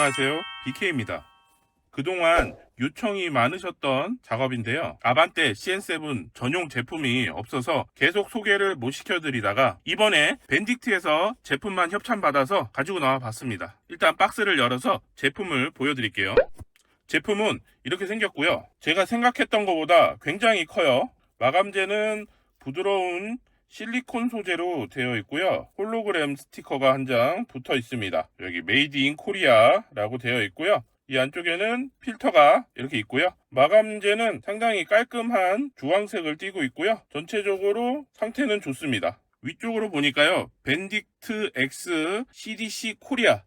안녕하세요, BK입니다. 그동안 요청이 많으셨던 작업인데요. 아반떼 CN7 전용 제품이 없어서 계속 소개를 못 시켜드리다가 이번에 벤딕트에서 제품만 협찬받아서 가지고 나와 봤습니다. 일단 박스를 열어서 제품을 보여드릴게요. 제품은 이렇게 생겼고요. 제가 생각했던 것보다 굉장히 커요. 마감재는 부드러운 실리콘 소재로 되어 있고요. 홀로그램 스티커가 한 장 붙어 있습니다. 여기 메이드 인 코리아 라고 되어 있고요. 이 안쪽에는 필터가 이렇게 있고요. 마감재는 상당히 깔끔한 주황색을 띠고 있고요. 전체적으로 상태는 좋습니다. 위쪽으로 보니까요, 벤딕트 X CDC 코리아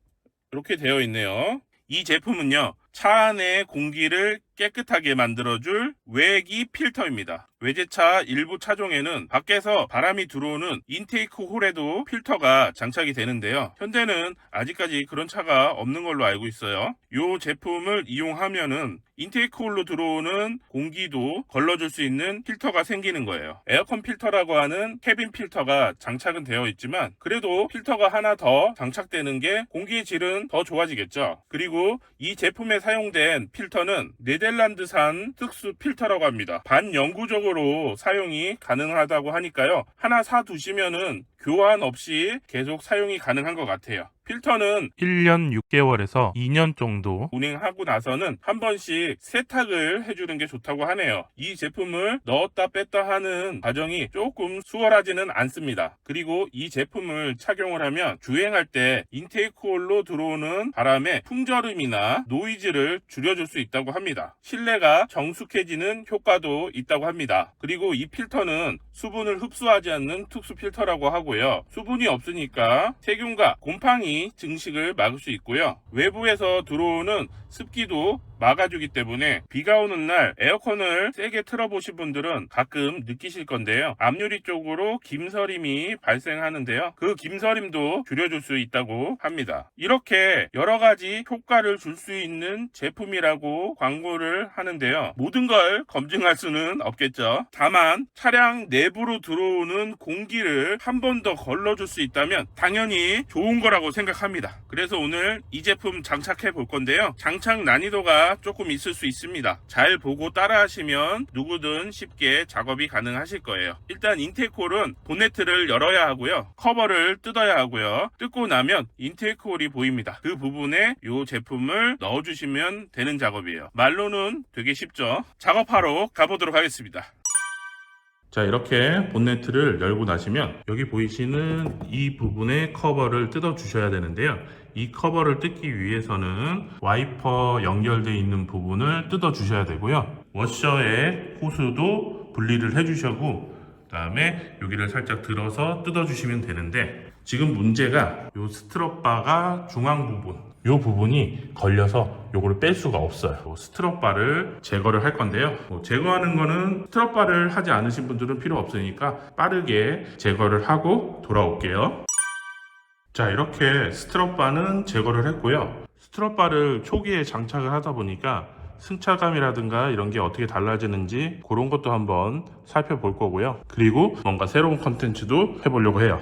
이렇게 되어 있네요. 이 제품은요, 차 안의 공기를 깨끗하게 만들어줄 외기 필터입니다. 외제차 일부 차종에는 밖에서 바람이 들어오는 인테이크 홀에도 필터가 장착이 되는데요. 현대는 아직까지 그런 차가 없는 걸로 알고 있어요. 이 제품을 이용하면은 인테이크 홀로 들어오는 공기도 걸러줄 수 있는 필터가 생기는 거예요. 에어컨 필터라고 하는 캐빈 필터가 장착은 되어 있지만 그래도 필터가 하나 더 장착되는 게 공기의 질은 더 좋아지겠죠. 그리고 이 제품에 사용된 필터는 네덜란드산 특수 필터라고 합니다. 반영구적으로 사용이 가능하다고 하니까요. 하나 사두시면은 교환 없이 계속 사용이 가능한 것 같아요. 필터는 1년 6개월에서 2년 정도 운행하고 나서는 한 번씩 세탁을 해주는 게 좋다고 하네요. 이 제품을 넣었다 뺐다 하는 과정이 조금 수월하지는 않습니다. 그리고 이 제품을 착용을 하면 주행할 때 인테이크 홀로 들어오는 바람의 풍절음이나 노이즈를 줄여줄 수 있다고 합니다. 실내가 정숙해지는 효과도 있다고 합니다. 그리고 이 필터는 수분을 흡수하지 않는 특수 필터라고 하고요. 수분이 없으니까 세균과 곰팡이 증식을 막을 수 있고요. 외부에서 들어오는 습기도 막아주기 때문에 비가 오는 날 에어컨을 세게 틀어보신 분들은 가끔 느끼실 건데요. 앞유리 쪽으로 김서림이 발생하는데요. 그 김서림도 줄여줄 수 있다고 합니다. 이렇게 여러가지 효과를 줄 수 있는 제품이라고 광고를 하는데요. 모든 걸 검증할 수는 없겠죠. 다만 차량 내부로 들어오는 공기를 한 번 더 걸러줄 수 있다면 당연히 좋은 거라고 생각합니다. 그래서 오늘 이 제품 장착해 볼 건데요. 장착 난이도가 조금 있을 수 있습니다. 잘 보고 따라 하시면 누구든 쉽게 작업이 가능하실 거예요. 일단 인테이크 홀은 본네트를 열어야 하고요. 커버를 뜯어야 하고요. 뜯고 나면 인테이크 홀이 보입니다. 그 부분에 이 제품을 넣어주시면 되는 작업이에요. 말로는 되게 쉽죠. 작업하러 가보도록 하겠습니다. 자, 이렇게 본네트를 열고 나시면 여기 보이시는 이 부분의 커버를 뜯어 주셔야 되는데요. 이 커버를 뜯기 위해서는 와이퍼 연결되어 있는 부분을 뜯어 주셔야 되고요. 워셔의 호스도 분리를 해 주시고 그 다음에 여기를 살짝 들어서 뜯어 주시면 되는데 지금 문제가 이 스트럿바가 중앙 부분 이 부분이 걸려서 요거를 뺄 수가 없어요. 스트럿바를 제거를 할 건데요. 제거하는 거는 스트럿바를 하지 않으신 분들은 필요 없으니까 빠르게 제거를 하고 돌아올게요. 자, 이렇게 스트럿바는 제거를 했고요. 스트럿바를 초기에 장착을 하다 보니까 승차감이라든가 이런 게 어떻게 달라지는지 그런 것도 한번 살펴볼 거고요. 그리고 뭔가 새로운 컨텐츠도 해보려고 해요.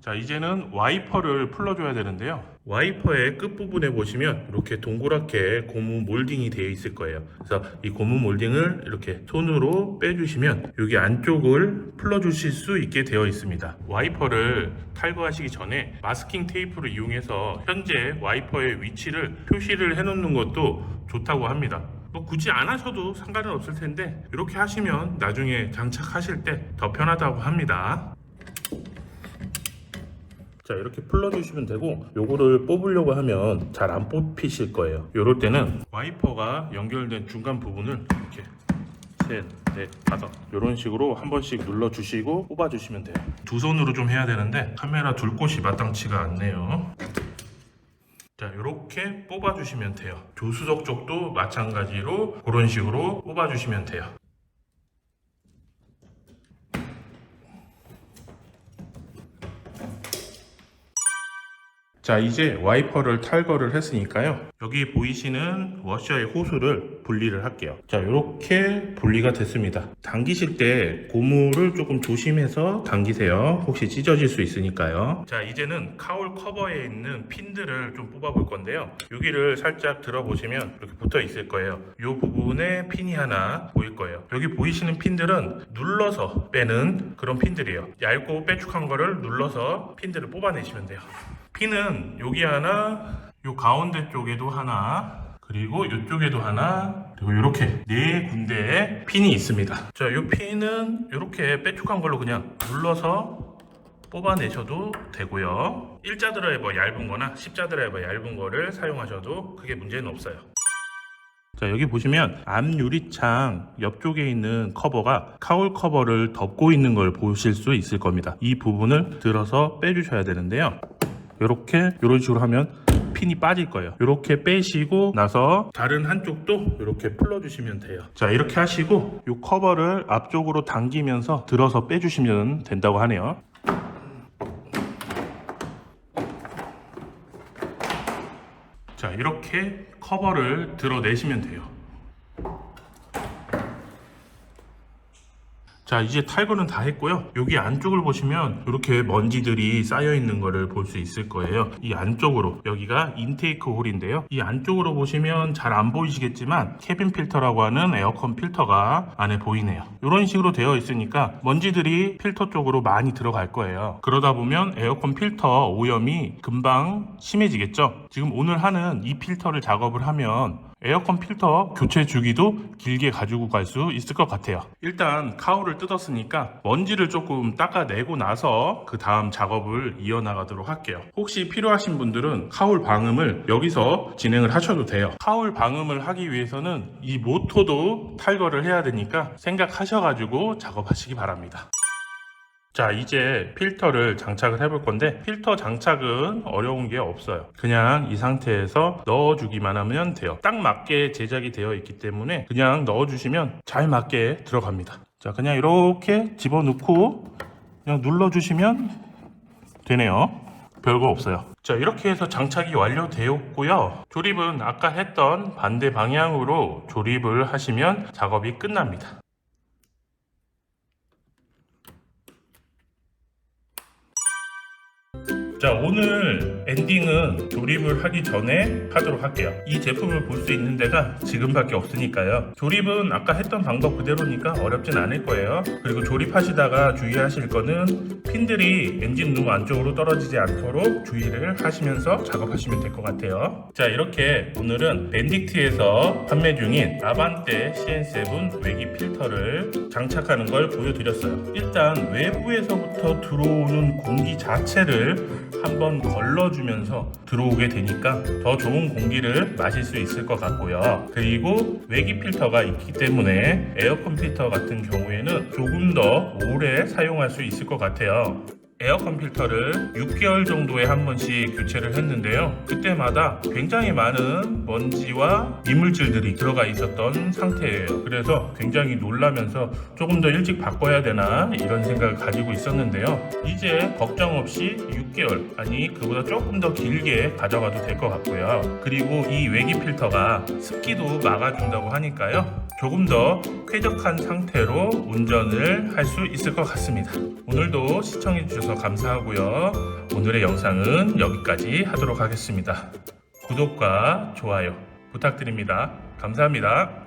자, 이제는 와이퍼를 풀어줘야 되는데요. 와이퍼의 끝부분에 보시면 이렇게 동그랗게 고무 몰딩이 되어 있을 거예요. 그래서 이 고무 몰딩을 이렇게 손으로 빼주시면 여기 안쪽을 풀어주실 수 있게 되어 있습니다. 와이퍼를 탈거하시기 전에 마스킹 테이프를 이용해서 현재 와이퍼의 위치를 표시를 해놓는 것도 좋다고 합니다. 굳이 안 하셔도 상관은 없을 텐데 이렇게 하시면 나중에 장착하실 때 더 편하다고 합니다. 자, 이렇게 풀러주시면 되고 요거를 뽑으려고 하면 잘 안 뽑히실 거예요. 요럴 때는 와이퍼가 연결된 중간 부분을 이렇게 셋, 넷, 다섯 요런 식으로 한 번씩 눌러주시고 뽑아주시면 돼요. 두 손으로 좀 해야 되는데 카메라 둘 곳이 마땅치가 않네요. 자, 이렇게 뽑아주시면 돼요. 조수석 쪽도 마찬가지로 그런 식으로 뽑아주시면 돼요. 자, 이제 와이퍼를 탈거를 했으니까요. 여기 보이시는 워셔의 호스를 분리를 할게요. 자, 이렇게 분리가 됐습니다. 당기실 때 고무를 조금 조심해서 당기세요. 혹시 찢어질 수 있으니까요. 자, 이제는 카울 커버에 있는 핀들을 좀 뽑아 볼 건데요. 여기를 살짝 들어보시면 이렇게 붙어 있을 거예요. 이 부분에 핀이 하나 보일 거예요. 여기 보이시는 핀들은 눌러서 빼는 그런 핀들이에요. 얇고 빼쭉한 거를 눌러서 핀들을 뽑아내시면 돼요. 핀은 여기 하나, 요 가운데 쪽에도 하나, 그리고 이쪽에도 하나, 그리고 이렇게 네 군데에 핀이 있습니다. 자, 이 핀은 이렇게 빼쭉한 걸로 그냥 눌러서 뽑아내셔도 되고요. 일자 드라이버 얇은 거나 십자 드라이버 얇은 거를 사용하셔도 크게 문제는 없어요. 자, 여기 보시면 앞 유리창 옆쪽에 있는 커버가 카울 커버를 덮고 있는 걸 보실 수 있을 겁니다. 이 부분을 들어서 빼주셔야 되는데요. 이런 식으로 하면 핀이 빠질 거예요. 이렇게 빼시고 나서 다른 한쪽도 이렇게 풀어주시면 돼요. 자, 이렇게 하시고 이 커버를 앞쪽으로 당기면서 들어서 빼주시면 된다고 하네요. 자, 이렇게 커버를 드러내시면 돼요. 자, 이제 탈거는 다 했고요. 여기 안쪽을 보시면 이렇게 먼지들이 쌓여 있는 거를 볼 수 있을 거예요. 이 안쪽으로, 여기가 인테이크 홀인데요. 이 안쪽으로 보시면 잘 안 보이시겠지만 캐빈 필터라고 하는 에어컨 필터가 안에 보이네요. 이런 식으로 되어 있으니까 먼지들이 필터 쪽으로 많이 들어갈 거예요. 그러다 보면 에어컨 필터 오염이 금방 심해지겠죠. 지금 오늘 하는 이 필터를 작업을 하면 에어컨 필터 교체 주기도 길게 가지고 갈 수 있을 것 같아요. 일단 카울을 뜯었으니까 먼지를 조금 닦아내고 나서 그 다음 작업을 이어나가도록 할게요. 혹시 필요하신 분들은 카울 방음을 여기서 진행을 하셔도 돼요. 카울 방음을 하기 위해서는 이 모터도 탈거를 해야 되니까 생각하셔가지고 작업하시기 바랍니다. 자, 이제 필터를 장착을 해볼 건데 필터 장착은 어려운 게 없어요. 그냥 이 상태에서 넣어주기만 하면 돼요. 딱 맞게 제작이 되어 있기 때문에 그냥 넣어주시면 잘 맞게 들어갑니다. 자, 그냥 이렇게 집어넣고 그냥 눌러주시면 되네요. 별거 없어요. 자, 이렇게 해서 장착이 완료되었고요. 조립은 아까 했던 반대 방향으로 조립을 하시면 작업이 끝납니다. 자, 오늘 엔딩은 조립을 하기 전에 하도록 할게요. 이 제품을 볼 수 있는 데가 지금밖에 없으니까요. 조립은 아까 했던 방법 그대로니까 어렵진 않을 거예요. 그리고 조립하시다가 주의하실 거는 핀들이 엔진 룸 안쪽으로 떨어지지 않도록 주의를 하시면서 작업하시면 될 것 같아요. 자, 이렇게 오늘은 벤딕트에서 판매 중인 아반떼 CN7 외기 필터를 장착하는 걸 보여드렸어요. 일단 외부에서부터 들어오는 공기 자체를 한번 걸러주면서 들어오게 되니까 더 좋은 공기를 마실 수 있을 것 같고요. 그리고 외기 필터가 있기 때문에 에어컨 필터 같은 경우에는 조금 더 오래 사용할 수 있을 것 같아요. 에어컨 필터를 6개월 정도에 한 번씩 교체를 했는데요. 그때마다 굉장히 많은 먼지와 이물질들이 들어가 있었던 상태예요. 그래서 굉장히 놀라면서 조금 더 일찍 바꿔야 되나 이런 생각을 가지고 있었는데요. 이제 걱정 없이 6개월, 아니 그보다 조금 더 길게 가져가도 될 것 같고요. 그리고 이 외기 필터가 습기도 막아준다고 하니까요. 조금 더 쾌적한 상태로 운전을 할 수 있을 것 같습니다. 오늘도 시청해주셔서 감사하고요. 오늘의 영상은 여기까지 하도록 하겠습니다. 구독과 좋아요 부탁드립니다. 감사합니다.